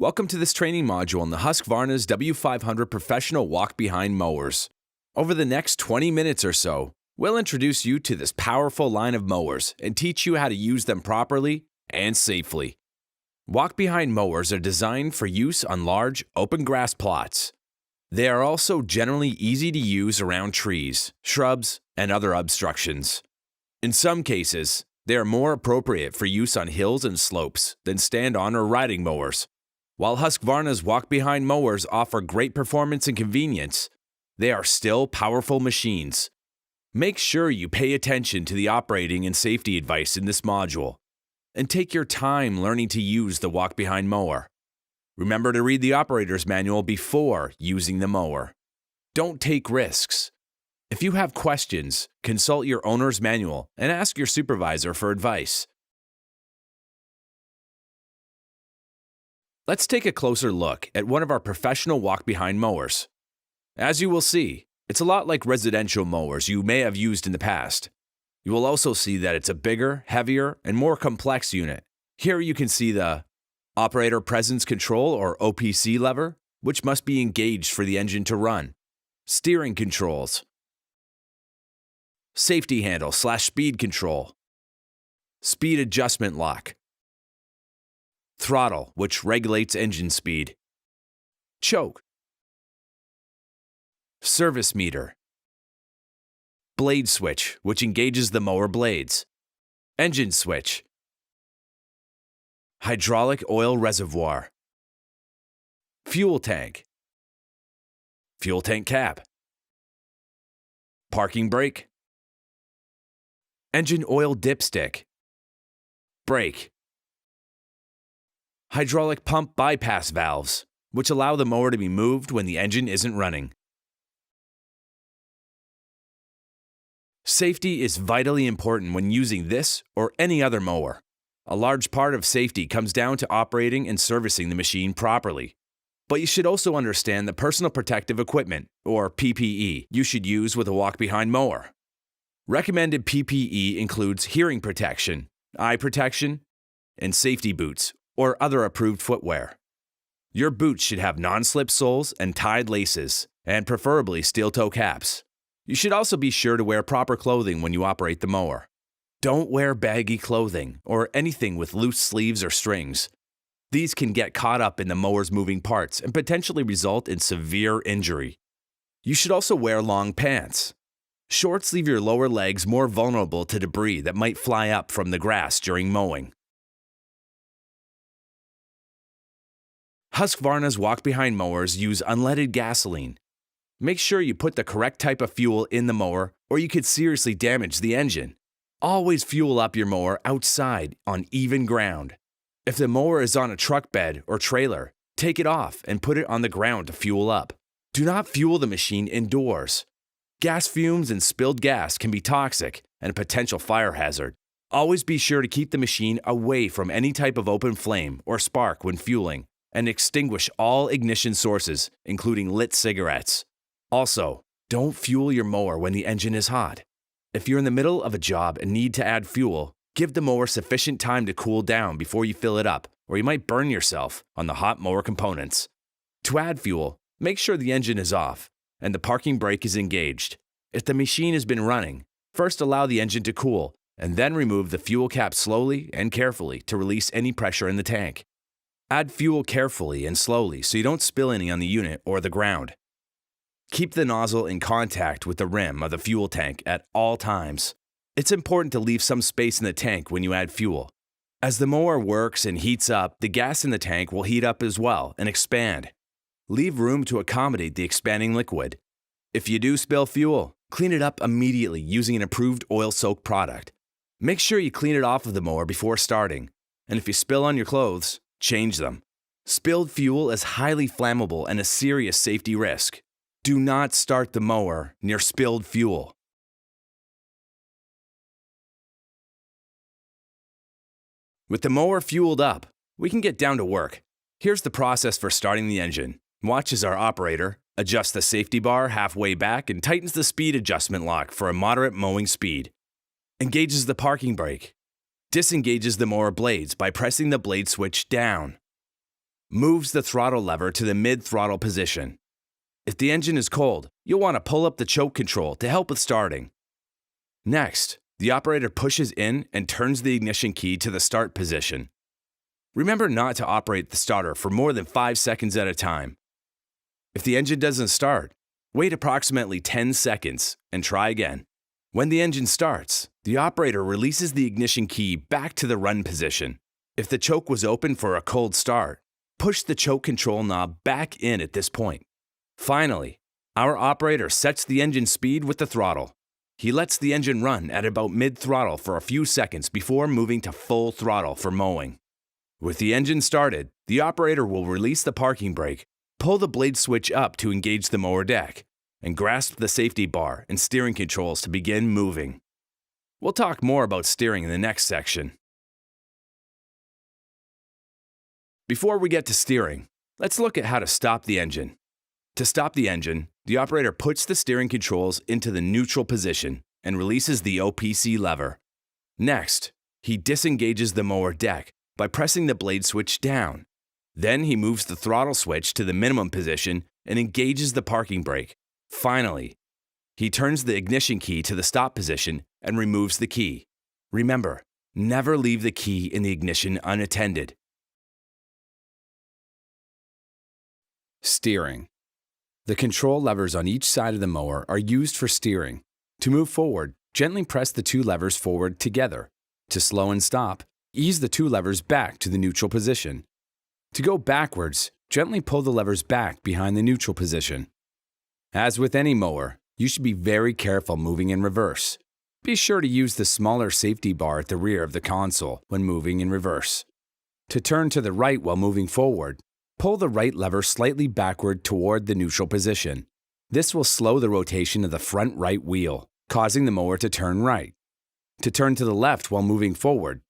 Welcome to this training module on the Husqvarna's W500 professional walk-behind mowers. Over the next 20 minutes or so, we'll introduce you to this powerful line of mowers and teach you how to use them properly and safely. Walk-behind mowers are designed for use on large, open grass plots. They are also generally easy to use around trees, shrubs, and other obstructions. In some cases, they are more appropriate for use on hills and slopes than stand-on or riding mowers. While Husqvarna's walk-behind mowers offer great performance and convenience, they are still powerful machines. Make sure you pay attention to the operating and safety advice in this module, and take your time learning to use the walk-behind mower. Remember to read the operator's manual before using the mower. Don't take risks. If you have questions, consult your owner's manual and ask your supervisor for advice. Let's take a closer look at one of our professional walk-behind mowers. As you will see, it's a lot like residential mowers you may have used in the past. You will also see that it's a bigger, heavier, and more complex unit. Here you can see the Operator Presence Control or OPC lever, which must be engaged for the engine to run, steering controls, safety handle / speed control, speed adjustment lock, throttle, which regulates engine speed, choke, service meter, blade switch, which engages the mower blades, engine switch, hydraulic oil reservoir, fuel tank cap, parking brake, engine oil dipstick, brake, hydraulic pump bypass valves, which allow the mower to be moved when the engine isn't running. Safety is vitally important when using this or any other mower. A large part of safety comes down to operating and servicing the machine properly. But you should also understand the personal protective equipment, or PPE, you should use with a walk-behind mower. Recommended PPE includes hearing protection, eye protection, and safety boots, or other approved footwear. Your boots should have non-slip soles and tied laces, and preferably steel-toe caps. You should also be sure to wear proper clothing when you operate the mower. Don't wear baggy clothing or anything with loose sleeves or strings. These can get caught up in the mower's moving parts and potentially result in severe injury. You should also wear long pants. Shorts leave your lower legs more vulnerable to debris that might fly up from the grass during mowing. Husqvarna's walk-behind mowers use unleaded gasoline. Make sure you put the correct type of fuel in the mower or you could seriously damage the engine. Always fuel up your mower outside on even ground. If the mower is on a truck bed or trailer, take it off and put it on the ground to fuel up. Do not fuel the machine indoors. Gas fumes and spilled gas can be toxic and a potential fire hazard. Always be sure to keep the machine away from any type of open flame or spark when fueling, and extinguish all ignition sources, including lit cigarettes. Also, don't fuel your mower when the engine is hot. If you're in the middle of a job and need to add fuel, give the mower sufficient time to cool down before you fill it up, or you might burn yourself on the hot mower components. To add fuel, make sure the engine is off and the parking brake is engaged. If the machine has been running, first allow the engine to cool, and then remove the fuel cap slowly and carefully to release any pressure in the tank. Add fuel carefully and slowly so you don't spill any on the unit or the ground. Keep the nozzle in contact with the rim of the fuel tank at all times. It's important to leave some space in the tank when you add fuel. As the mower works and heats up, the gas in the tank will heat up as well and expand. Leave room to accommodate the expanding liquid. If you do spill fuel, clean it up immediately using an approved oil-soaked product. Make sure you clean it off of the mower before starting, and if you spill on your clothes, change them. Spilled fuel is highly flammable and a serious safety risk. Do not start the mower near spilled fuel. With the mower fueled up, we can get down to work. Here's the process for starting the engine. Watch as our operator adjusts the safety bar halfway back and tightens the speed adjustment lock for a moderate mowing speed. Engages the parking brake. Disengages the mower blades by pressing the blade switch down. moves the throttle lever to the mid-throttle position. If the engine is cold, you'll want to pull up the choke control to help with starting. Next, the operator pushes in and turns the ignition key to the start position. Remember not to operate the starter for more than 5 seconds at a time. If the engine doesn't start, wait approximately 10 seconds and try again. When the engine starts, the operator releases the ignition key back to the run position. If the choke was open for a cold start, push the choke control knob back in at this point. Finally, our operator sets the engine speed with the throttle. He lets the engine run at about mid-throttle for a few seconds before moving to full throttle for mowing. With the engine started, the operator will release the parking brake, pull the blade switch up to engage the mower deck, and grasp the safety bar and steering controls to begin moving. We'll talk more about steering in the next section. Before we get to steering, let's look at how to stop the engine. To stop the engine, the operator puts the steering controls into the neutral position and releases the OPC lever. Next, he disengages the mower deck by pressing the blade switch down. Then he moves the throttle switch to the minimum position and engages the parking brake. Finally, he turns the ignition key to the stop position and removes the key. Remember, never leave the key in the ignition unattended. Steering. The control levers on each side of the mower are used for steering. To move forward, gently press the two levers forward together. To slow and stop, ease the two levers back to the neutral position. To go backwards, gently pull the levers back behind the neutral position. As with any mower, you should be very careful moving in reverse. Be sure to use the smaller safety bar at the rear of the console when moving in reverse. To turn to the right while moving forward, pull the right lever slightly backward toward the neutral position. This will slow the rotation of the front right wheel, causing the mower to turn right. To turn to the left while moving forward,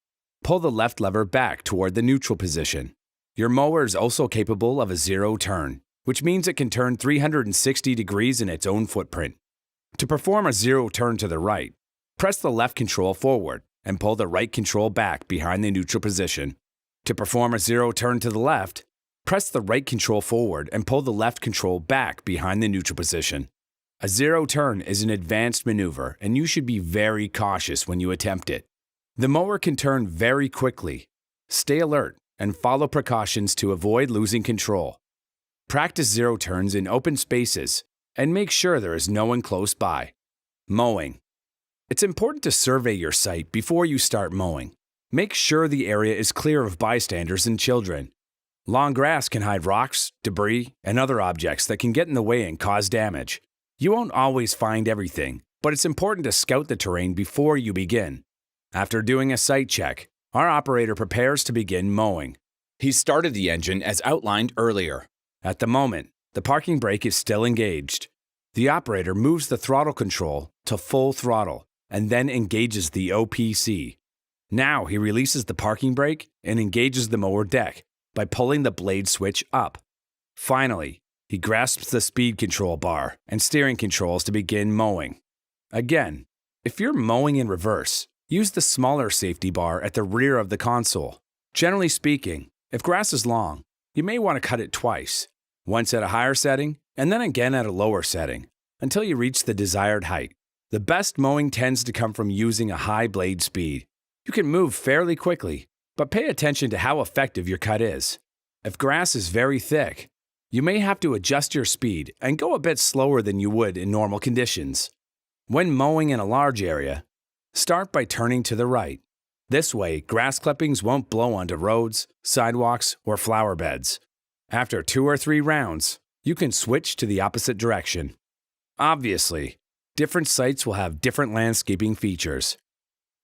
pull the left lever back toward the neutral position. Your mower is also capable of a zero turn, which means it can turn 360 degrees in its own footprint. To perform a zero turn to the right, press the left control forward and pull the right control back behind the neutral position. To perform a zero turn to the left, press the right control forward and pull the left control back behind the neutral position. A zero turn is an advanced maneuver, and you should be very cautious when you attempt it. The mower can turn very quickly. Stay alert and follow precautions to avoid losing control. Practice zero turns in open spaces and make sure there is no one close by. Mowing. It's important to survey your site before you start mowing. Make sure the area is clear of bystanders and children. Long grass can hide rocks, debris, and other objects that can get in the way and cause damage. You won't always find everything, but it's important to scout the terrain before you begin. After doing a site check, our operator prepares to begin mowing. He started the engine as outlined earlier. At the moment, the parking brake is still engaged. The operator moves the throttle control to full throttle and then engages the OPC. Now he releases the parking brake and engages the mower deck by pulling the blade switch up. Finally, he grasps the speed control bar and steering controls to begin mowing. Again, if you're mowing in reverse, use the smaller safety bar at the rear of the console. Generally speaking, if grass is long, you may want to cut it twice, once at a higher setting and then again at a lower setting, until you reach the desired height. The best mowing tends to come from using a high blade speed. You can move fairly quickly, but pay attention to how effective your cut is. If grass is very thick, you may have to adjust your speed and go a bit slower than you would in normal conditions. When mowing in a large area, start by turning to the right. This way, grass clippings won't blow onto roads, sidewalks, or flower beds. After 2 or 3 rounds, you can switch to the opposite direction. Obviously, different sites will have different landscaping features.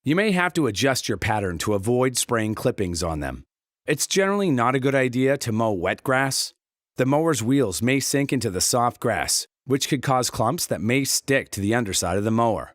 You may have to adjust your pattern to avoid spraying clippings on them. It's generally not a good idea to mow wet grass. The mower's wheels may sink into the soft grass, which could cause clumps that may stick to the underside of the mower.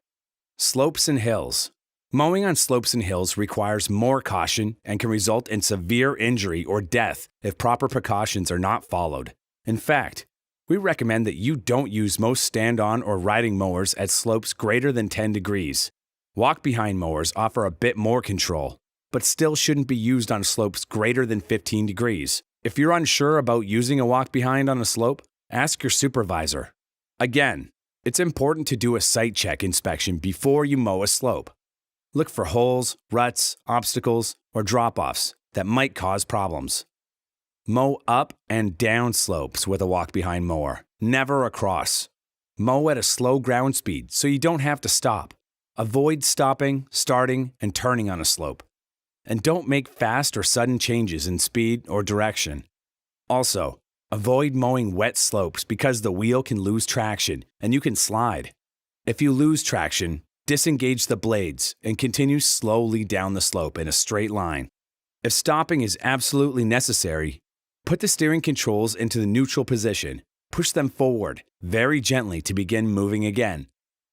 Slopes and hills. Mowing on slopes and hills requires more caution and can result in severe injury or death if proper precautions are not followed. In fact, we recommend that you don't use most stand-on or riding mowers at slopes greater than 10 degrees. Walk-behind mowers offer a bit more control, but still shouldn't be used on slopes greater than 15 degrees, If you're unsure about using a walk behind on a slope, ask your supervisor. Again, it's important to do a site check inspection before you mow a slope. Look for holes, ruts, obstacles, or drop-offs that might cause problems. Mow up and down slopes with a walk-behind mower, never across. Mow at a slow ground speed so you don't have to stop. Avoid stopping, starting, and turning on a slope. And don't make fast or sudden changes in speed or direction. Also, avoid mowing wet slopes because the wheel can lose traction and you can slide. If you lose traction, disengage the blades and continue slowly down the slope in a straight line. If stopping is absolutely necessary, put the steering controls into the neutral position. Push them forward very gently to begin moving again.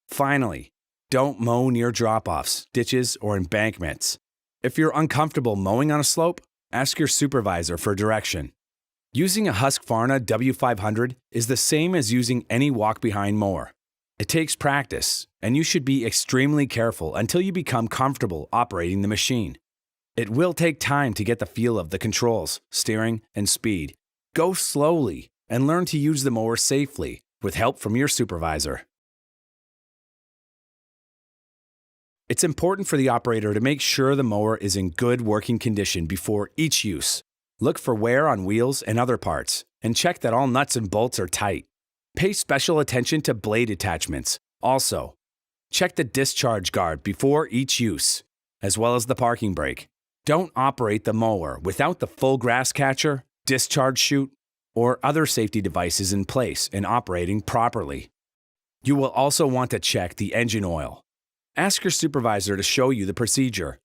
Finally, don't mow near drop-offs, ditches, or embankments. If you're uncomfortable mowing on a slope, ask your supervisor for direction. Using a Husqvarna W500 is the same as using any walk-behind mower. It takes practice, and you should be extremely careful until you become comfortable operating the machine. It will take time to get the feel of the controls, steering, and speed. Go slowly and learn to use the mower safely with help from your supervisor. It's important for the operator to make sure the mower is in good working condition before each use. Look for wear on wheels and other parts, and check that all nuts and bolts are tight. Pay special attention to blade attachments. Also, check the discharge guard before each use, as well as the parking brake. Don't operate the mower without the full grass catcher, discharge chute, or other safety devices in place and operating properly. You will also want to check the engine oil. Ask your supervisor to show you the procedure.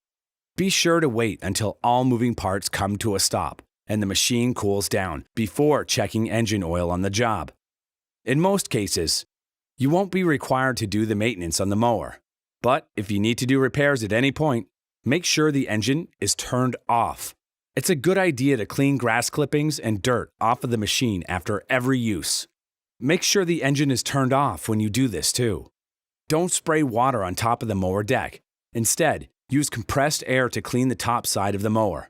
Be sure to wait until all moving parts come to a stop and the machine cools down before checking engine oil on the job. In most cases, you won't be required to do the maintenance on the mower, but if you need to do repairs at any point, make sure the engine is turned off. It's a good idea to clean grass clippings and dirt off of the machine after every use. Make sure the engine is turned off when you do this too. Don't spray water on top of the mower deck. Instead, use compressed air to clean the top side of the mower.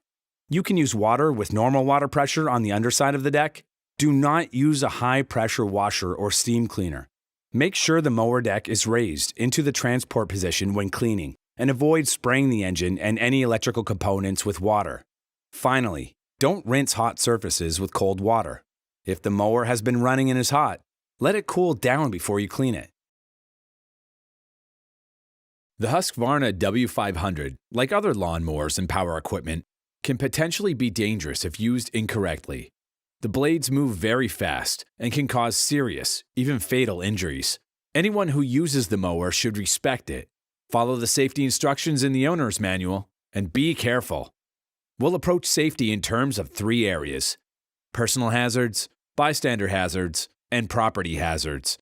You can use water with normal water pressure on the underside of the deck. Do not use a high-pressure washer or steam cleaner. Make sure the mower deck is raised into the transport position when cleaning, and avoid spraying the engine and any electrical components with water. Finally, don't rinse hot surfaces with cold water. If the mower has been running and is hot, let it cool down before you clean it. The Husqvarna W500, like other lawnmowers and power equipment, can potentially be dangerous if used incorrectly. The blades move very fast and can cause serious, even fatal injuries. Anyone who uses the mower should respect it, follow the safety instructions in the owner's manual, and be careful. We'll approach safety in terms of 3 areas: personal hazards, bystander hazards, and property hazards.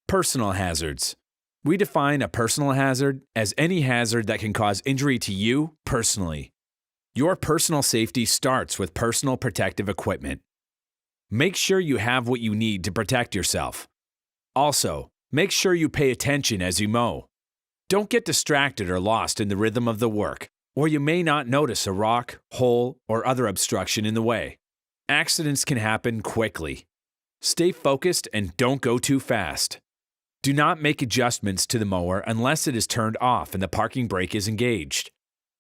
Personal hazards. We define a personal hazard as any hazard that can cause injury to you personally. Your personal safety starts with personal protective equipment. Make sure you have what you need to protect yourself. Also, make sure you pay attention as you mow. Don't get distracted or lost in the rhythm of the work, or you may not notice a rock, hole, or other obstruction in the way. Accidents can happen quickly. Stay focused and don't go too fast. Do not make adjustments to the mower unless it is turned off and the parking brake is engaged.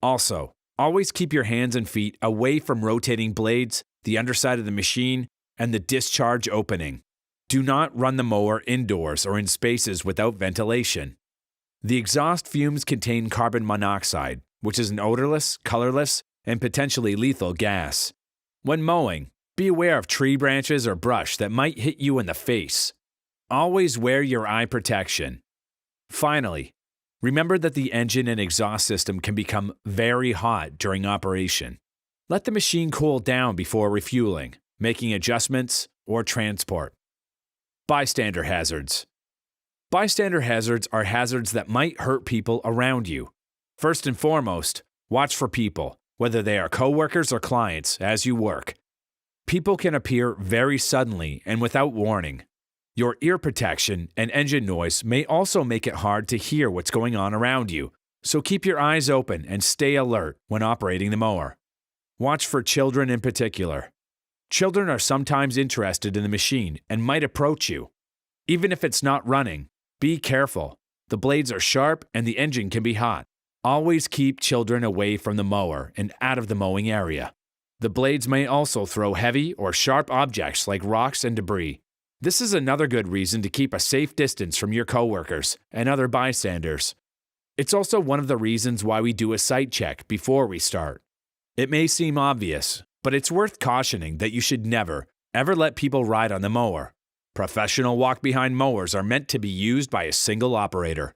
Also, always keep your hands and feet away from rotating blades, the underside of the machine, and the discharge opening. Do not run the mower indoors or in spaces without ventilation. The exhaust fumes contain carbon monoxide, which is an odorless, colorless, and potentially lethal gas. When mowing, be aware of tree branches or brush that might hit you in the face. Always wear your eye protection. Finally, remember that the engine and exhaust system can become very hot during operation. Let the machine cool down before refueling, making adjustments, or transport. Bystander hazards. Bystander hazards are hazards that might hurt people around you. First and foremost, watch for people, whether they are coworkers or clients, as you work. People can appear very suddenly and without warning. Your ear protection and engine noise may also make it hard to hear what's going on around you, so keep your eyes open and stay alert when operating the mower. Watch for children in particular. Children are sometimes interested in the machine and might approach you. Even if it's not running, be careful. The blades are sharp and the engine can be hot. Always keep children away from the mower and out of the mowing area. The blades may also throw heavy or sharp objects like rocks and debris. This is another good reason to keep a safe distance from your coworkers and other bystanders. It's also one of the reasons why we do a sight check before we start. It may seem obvious, but it's worth cautioning that you should never, ever let people ride on the mower. Professional walk-behind mowers are meant to be used by a single operator.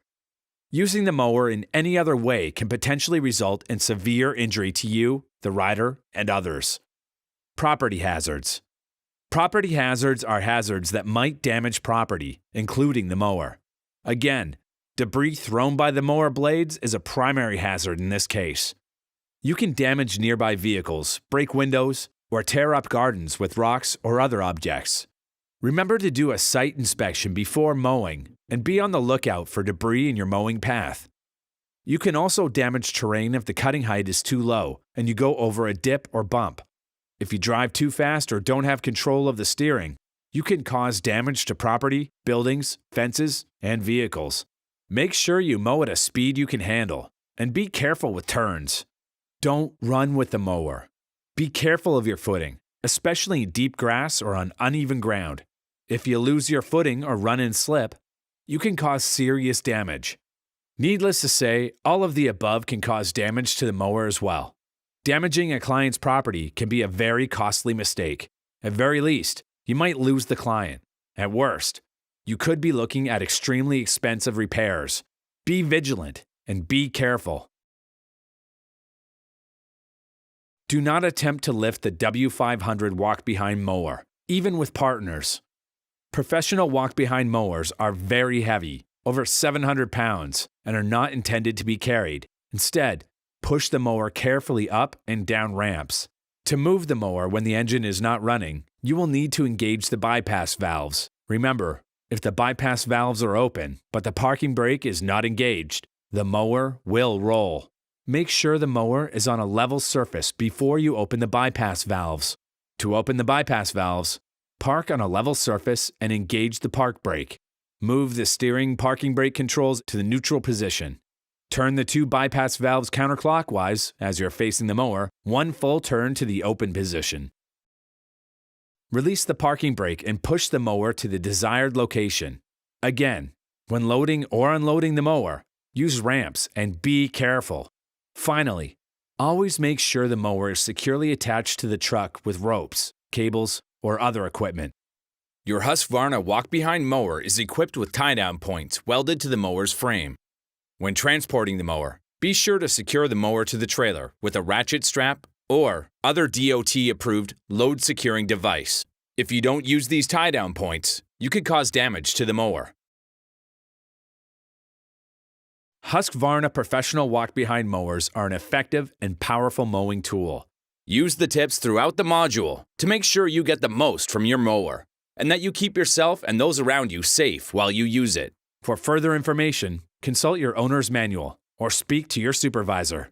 Using the mower in any other way can potentially result in severe injury to you, the rider, and others. Property hazards. Property hazards are hazards that might damage property, including the mower. Again, debris thrown by the mower blades is a primary hazard in this case. You can damage nearby vehicles, break windows, or tear up gardens with rocks or other objects. Remember to do a site inspection before mowing and be on the lookout for debris in your mowing path. You can also damage terrain if the cutting height is too low and you go over a dip or bump. If you drive too fast or don't have control of the steering, you can cause damage to property, buildings, fences, and vehicles. Make sure you mow at a speed you can handle and be careful with turns. Don't run with the mower. Be careful of your footing, especially in deep grass or on uneven ground. If you lose your footing or run and slip, you can cause serious damage. Needless to say, all of the above can cause damage to the mower as well. Damaging a client's property can be a very costly mistake. At very least, you might lose the client. At worst, you could be looking at extremely expensive repairs. Be vigilant and be careful. Do not attempt to lift the W500 walk-behind mower, even with partners. Professional walk-behind mowers are very heavy, over 700 pounds, and are not intended to be carried. Instead, push the mower carefully up and down ramps. To move the mower when the engine is not running, you will need to engage the bypass valves. Remember, if the bypass valves are open, but the parking brake is not engaged, the mower will roll. Make sure the mower is on a level surface before you open the bypass valves. To open the bypass valves, park on a level surface and engage the park brake. Move the steering parking brake controls to the neutral position. Turn the two bypass valves counterclockwise as you're facing the mower, one full turn to the open position. Release the parking brake and push the mower to the desired location. Again, when loading or unloading the mower, use ramps and be careful. Finally, always make sure the mower is securely attached to the truck with ropes, cables, or other equipment. Your Husqvarna walk-behind mower is equipped with tie-down points welded to the mower's frame. When transporting the mower, be sure to secure the mower to the trailer with a ratchet strap or other DOT-approved load-securing device. If you don't use these tie-down points, you could cause damage to the mower. Husqvarna professional walk-behind mowers are an effective and powerful mowing tool. Use the tips throughout the module to make sure you get the most from your mower and that you keep yourself and those around you safe while you use it. For further information, consult your owner's manual or speak to your supervisor.